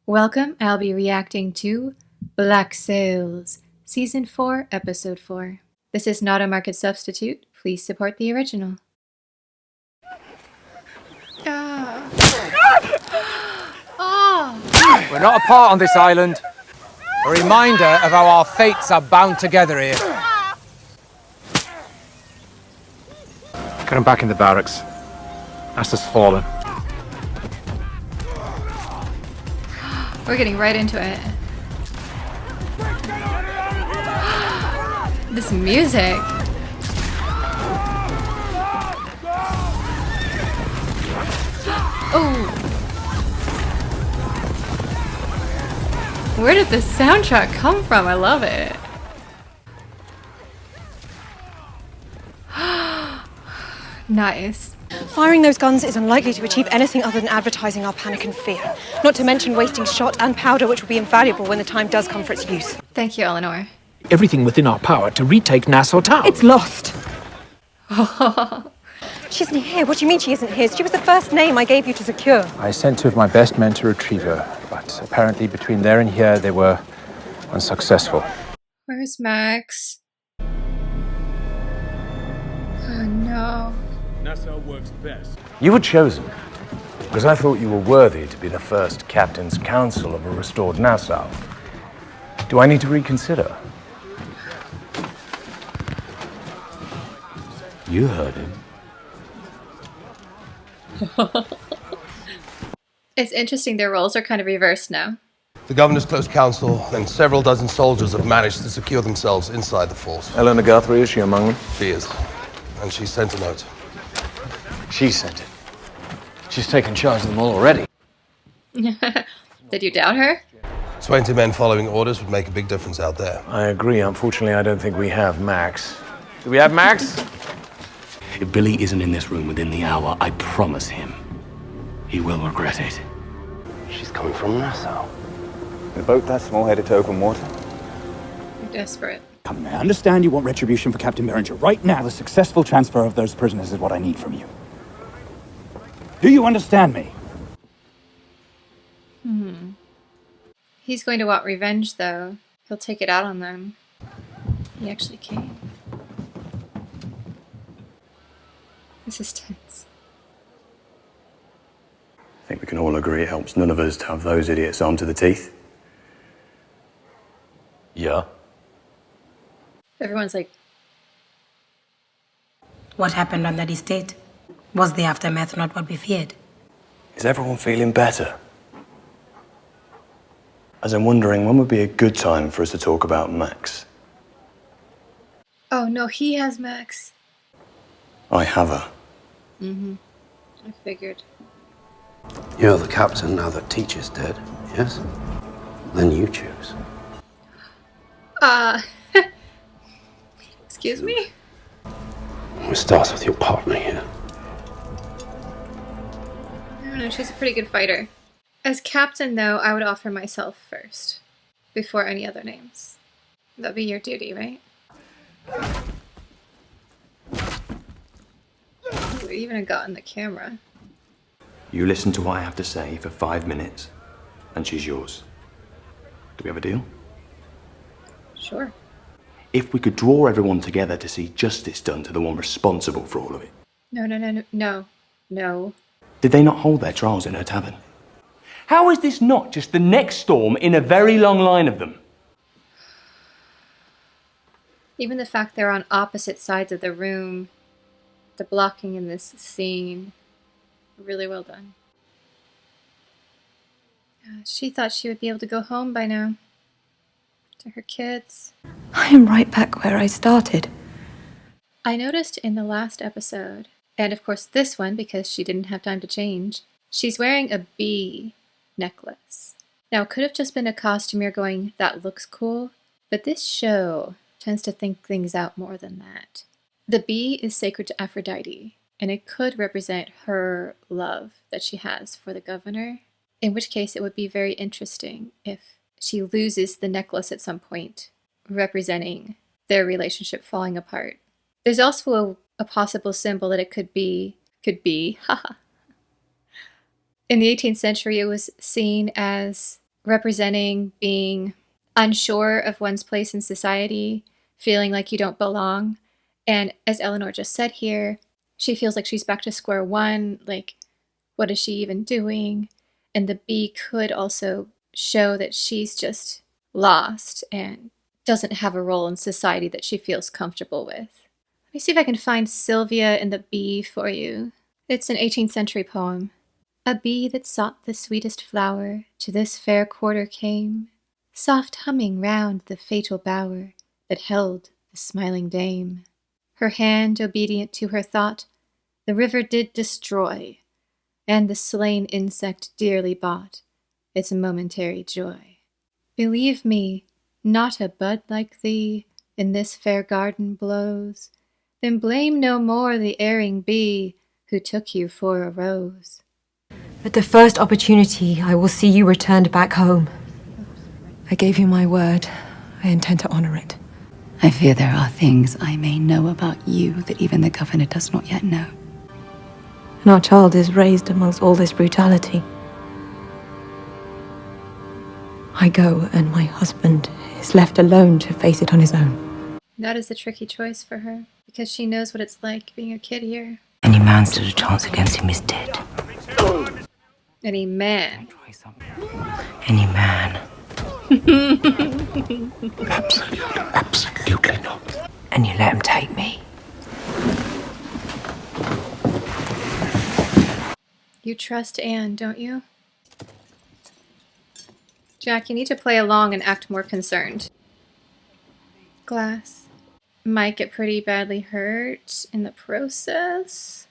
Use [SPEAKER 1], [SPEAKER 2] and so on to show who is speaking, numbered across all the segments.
[SPEAKER 1] Welcome, I'll be reacting to Black Sails, Season 4, Episode 4. This is not a market substitute. Please support the original.
[SPEAKER 2] We're not apart on this island. A reminder of how our fates are bound together here. Get him back in the barracks. Asta's fallen.
[SPEAKER 1] We're getting right into it. This music. Oh. Where did this soundtrack come from? I love it. Nice.
[SPEAKER 3] Firing those guns is unlikely to achieve anything other than advertising our panic and fear. Not to mention wasting shot and powder, which will be invaluable when the time does come for its use.
[SPEAKER 1] Thank you, Eleanor.
[SPEAKER 4] Everything within our power to retake Nassau Town.
[SPEAKER 3] It's lost. She isn't here. What do you mean she isn't here? She was the first name I gave you to secure.
[SPEAKER 4] I sent two of my best men to retrieve her, but apparently between there and here they were unsuccessful.
[SPEAKER 1] Where's Max? Oh no.
[SPEAKER 5] Nassau works best.
[SPEAKER 6] You were chosen because I thought you were worthy to be the first Captain's Council of a restored Nassau. Do I need to reconsider? You heard him.
[SPEAKER 1] It's interesting their roles are kind of reversed now.
[SPEAKER 7] The governor's close counsel and several dozen soldiers have managed to secure themselves inside the forts.
[SPEAKER 6] Eleanor Guthrie, is she among them?
[SPEAKER 7] She is. And she sent a note.
[SPEAKER 8] She sent it. She's taken charge of them all already.
[SPEAKER 1] Did you doubt her?
[SPEAKER 7] 20 men following orders would make a big difference out there.
[SPEAKER 6] I agree. Unfortunately, I don't think we have Max. Do we have Max?
[SPEAKER 8] If Billy isn't in this room within the hour, I promise him, he will regret it.
[SPEAKER 6] She's coming from Nassau.
[SPEAKER 9] A boat that small headed to open water?
[SPEAKER 1] You're desperate.
[SPEAKER 9] Come on, I understand you want retribution for Captain Berenger. Right now, the successful transfer of those prisoners is what I need from you. Do you understand me?
[SPEAKER 1] He's going to want revenge, though. He'll take it out on them. He actually came. This is tense.
[SPEAKER 8] I think we can all agree it helps none of us to have those idiots armed to the teeth.
[SPEAKER 6] Yeah.
[SPEAKER 1] Everyone's like,
[SPEAKER 10] What happened on that estate? Was the aftermath not what we feared?
[SPEAKER 8] Is everyone feeling better? As I'm wondering, when would be a good time for us to talk about Max?
[SPEAKER 1] oh no, he has Max.
[SPEAKER 8] I have her.
[SPEAKER 1] I figured.
[SPEAKER 11] You're the captain now that Teacher's dead, yes? Then you choose.
[SPEAKER 1] Excuse me?
[SPEAKER 11] It starts with your partner here.
[SPEAKER 1] I don't know, she's a pretty good fighter. As captain, though, I would offer myself first, before any other names. That'd be your duty, right? Ooh, we even got in the camera.
[SPEAKER 8] You listen to what I have to say for 5 minutes, and she's yours. Do we have a deal?
[SPEAKER 1] Sure.
[SPEAKER 8] If we could draw everyone together to see justice done to the one responsible for all of it.
[SPEAKER 1] No.
[SPEAKER 8] Did they not hold their trials in her tavern? How is this not just the next storm in a very long line of them?
[SPEAKER 1] Even the fact they're on opposite sides of the room, the blocking in this scene, really well done. She thought she would be able to go home by now. To her kids.
[SPEAKER 3] I am right back where I started.
[SPEAKER 1] I noticed in the last episode, and of course this one because she didn't have time to change, she's wearing a bee necklace. Now, it could have just been a costumier going, that looks cool, but this show tends to think things out more than that. The bee is sacred to Aphrodite, and it could represent her love that she has for the governor, in which case it would be very interesting if she loses the necklace at some point, representing their relationship falling apart. There's also a possible symbol that it could be, haha. In the 18th century, it was seen as representing being unsure of one's place in society, feeling like you don't belong. And as Eleanor just said here, she feels like she's back to square one, like, what is she even doing? And the bee could also show that she's just lost and doesn't have a role in society that she feels comfortable with. Let me see if I can find Sylvia and the Bee for you. It's an 18th century poem. A bee that sought the sweetest flower to this fair quarter came, soft humming round the fatal bower that held the smiling dame. Her hand, obedient to her thought, the river did destroy, and the slain insect dearly bought its momentary joy. Believe me, not a bud like thee in this fair garden blows, then blame no more the erring bee who took you for a rose.
[SPEAKER 3] At the first opportunity, I will see you returned back home. I gave you my word. I intend to honor it.
[SPEAKER 12] I fear there are things I may know about you that even the governor does not yet know.
[SPEAKER 3] And our child is raised amongst all this brutality. I go, and my husband is left alone to face it on his own.
[SPEAKER 1] That is a tricky choice for her, because she knows what it's like being a kid here.
[SPEAKER 12] Any man stood a chance against him is dead.
[SPEAKER 1] Any man.
[SPEAKER 12] Any man.
[SPEAKER 11] Absolutely not.
[SPEAKER 12] And you let him take me.
[SPEAKER 1] You trust Anne, don't you? Jack, you need to play along and act more concerned. Glass might get pretty badly hurt in the process.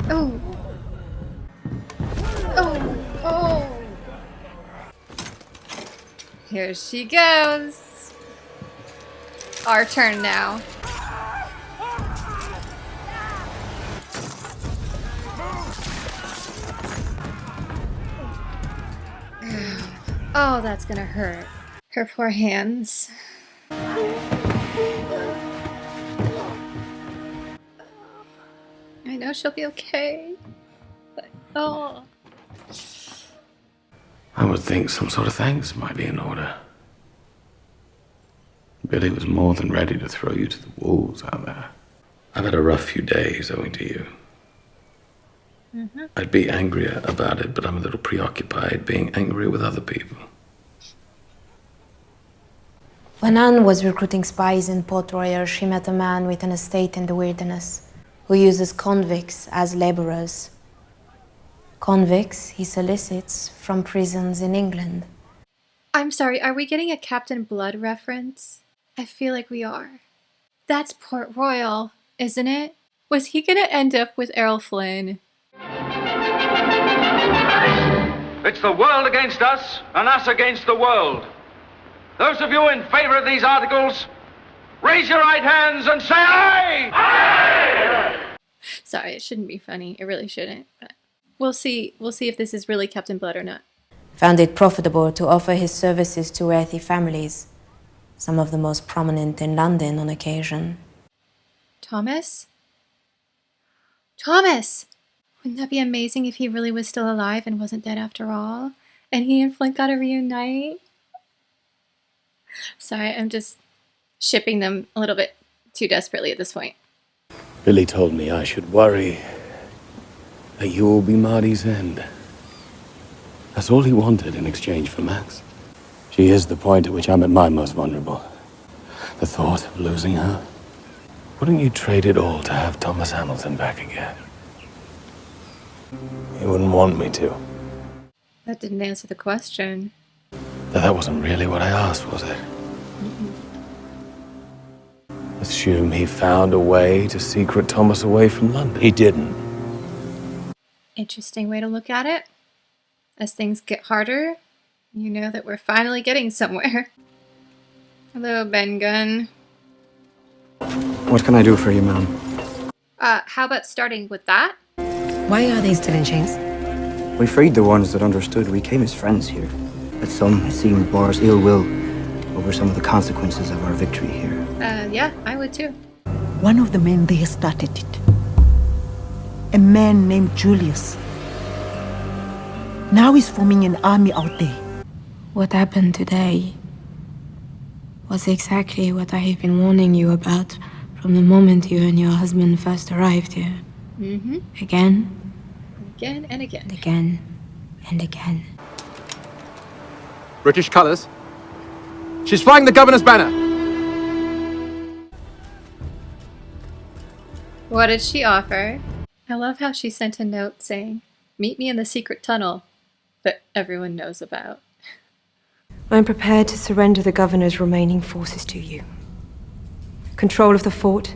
[SPEAKER 1] Oh. Oh. Oh. Here she goes. Our turn now. Oh, that's gonna hurt. Her poor hands. I know she'll be okay, but oh.
[SPEAKER 6] I would think some sort of thanks might be in order. Billy was more than ready to throw you to the wolves out there. I've had a rough few days owing to you. I'd be angrier about it, but I'm a little preoccupied being angry with other people.
[SPEAKER 13] When Anne was recruiting spies in Port Royal, she met a man with an estate in the wilderness who uses convicts as laborers. Convicts he solicits from prisons in England.
[SPEAKER 1] I'm sorry, are we getting a Captain Blood reference? I feel like we are. That's Port Royal, isn't it? Was he gonna end up with Errol Flynn?
[SPEAKER 14] It's the world against us, and us against the world. Those of you in favor of these articles, raise your right hands and say aye! Aye!
[SPEAKER 1] Sorry, it shouldn't be funny. It really shouldn't. But we'll see. We'll see if this is really Captain Blood or not.
[SPEAKER 13] Found it profitable to offer his services to wealthy families, some of the most prominent in London on occasion.
[SPEAKER 1] Thomas? Thomas! Wouldn't that be amazing if he really was still alive and wasn't dead after all? And he and Flint got to reunite? Sorry, I'm just shipping them a little bit too desperately at this point.
[SPEAKER 6] Billy told me I should worry that you will be Marty's end. That's all he wanted in exchange for Max. She is the point at which I'm at my most vulnerable. The thought of losing her. Wouldn't you trade it all to have Thomas Hamilton back again? You wouldn't want me to.
[SPEAKER 1] That didn't answer the question.
[SPEAKER 6] That wasn't really what I asked, was it? Assume he found a way to secret Thomas away from London. He didn't.
[SPEAKER 1] Interesting way to look at it. As things get harder, you know that we're finally getting somewhere. Hello, Ben Gunn.
[SPEAKER 15] What can I do for you, ma'am?
[SPEAKER 1] How about starting with that?
[SPEAKER 10] Why are they still in chains?
[SPEAKER 15] We freed the ones that understood we came as friends here. But some, it seemed, bore us ill will over some of the consequences of our victory here.
[SPEAKER 1] Yeah, I would too.
[SPEAKER 16] One of the men there started it. A man named Julius. Now he's forming an army out there.
[SPEAKER 10] What happened today was exactly what I have been warning you about from the moment you and your husband first arrived here.
[SPEAKER 1] Mm-hmm.
[SPEAKER 10] Again.
[SPEAKER 1] Again and again.
[SPEAKER 10] And again. And again.
[SPEAKER 2] British colours. She's flying the governor's banner.
[SPEAKER 1] What did she offer? I love how she sent a note saying, "Meet me in the secret tunnel that everyone knows about."
[SPEAKER 3] I'm prepared to surrender the governor's remaining forces to you. Control of the fort,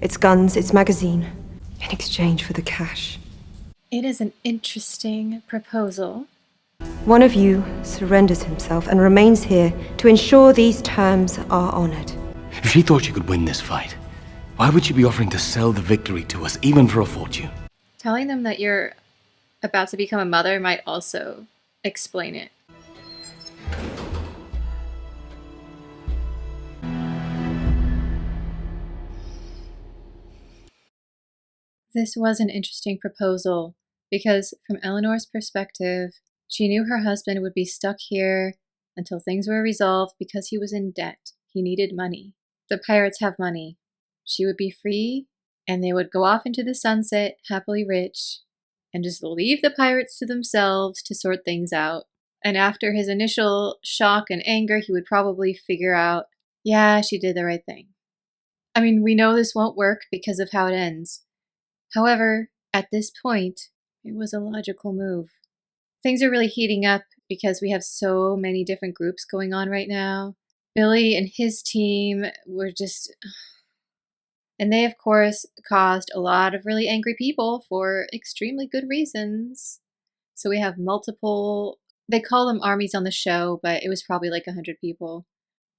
[SPEAKER 3] its guns, its magazine, in exchange for the cash.
[SPEAKER 1] It is an interesting proposal.
[SPEAKER 3] One of you surrenders himself and remains here to ensure these terms are honored.
[SPEAKER 6] If she thought she could win this fight, why would she be offering to sell the victory to us, even for a fortune?
[SPEAKER 1] Telling them that you're about to become a mother might also explain it. This was an interesting proposal because, from Eleanor's perspective, she knew her husband would be stuck here until things were resolved because he was in debt. He needed money. The pirates have money. She would be free, and they would go off into the sunset, happily rich, and just leave the pirates to themselves to sort things out. And after his initial shock and anger, he would probably figure out, yeah, she did the right thing. I mean, we know this won't work because of how it ends. However, at this point, it was a logical move. Things are really heating up because we have so many different groups going on right now. Billy and his team were just... And they, of course, caused a lot of really angry people for extremely good reasons. So we have multiple... They call them armies on the show, but it was probably like 100 people.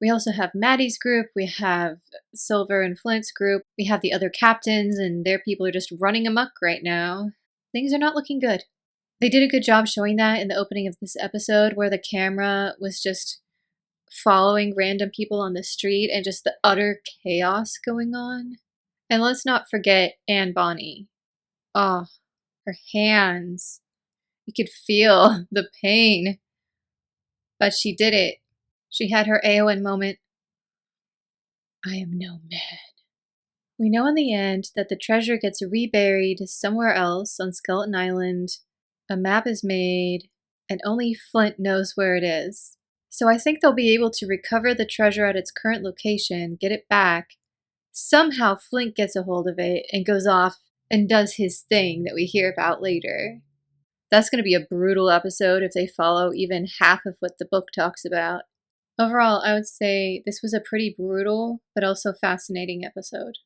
[SPEAKER 1] We also have Maddie's group, we have Silver and Flint's group, we have the other captains, and their people are just running amok right now. Things are not looking good. They did a good job showing that in the opening of this episode, where the camera was just following random people on the street and just the utter chaos going on. And let's not forget Anne Bonny. Oh, her hands. You could feel the pain. But she did it. She had her Aowen moment. I am no man. We know in the end that the treasure gets reburied somewhere else on Skeleton Island. A map is made, and only Flint knows where it is. So I think they'll be able to recover the treasure at its current location, get it back. Somehow Flint gets a hold of it and goes off and does his thing that we hear about later. That's going to be a brutal episode if they follow even half of what the book talks about. Overall, I would say this was a pretty brutal but also fascinating episode.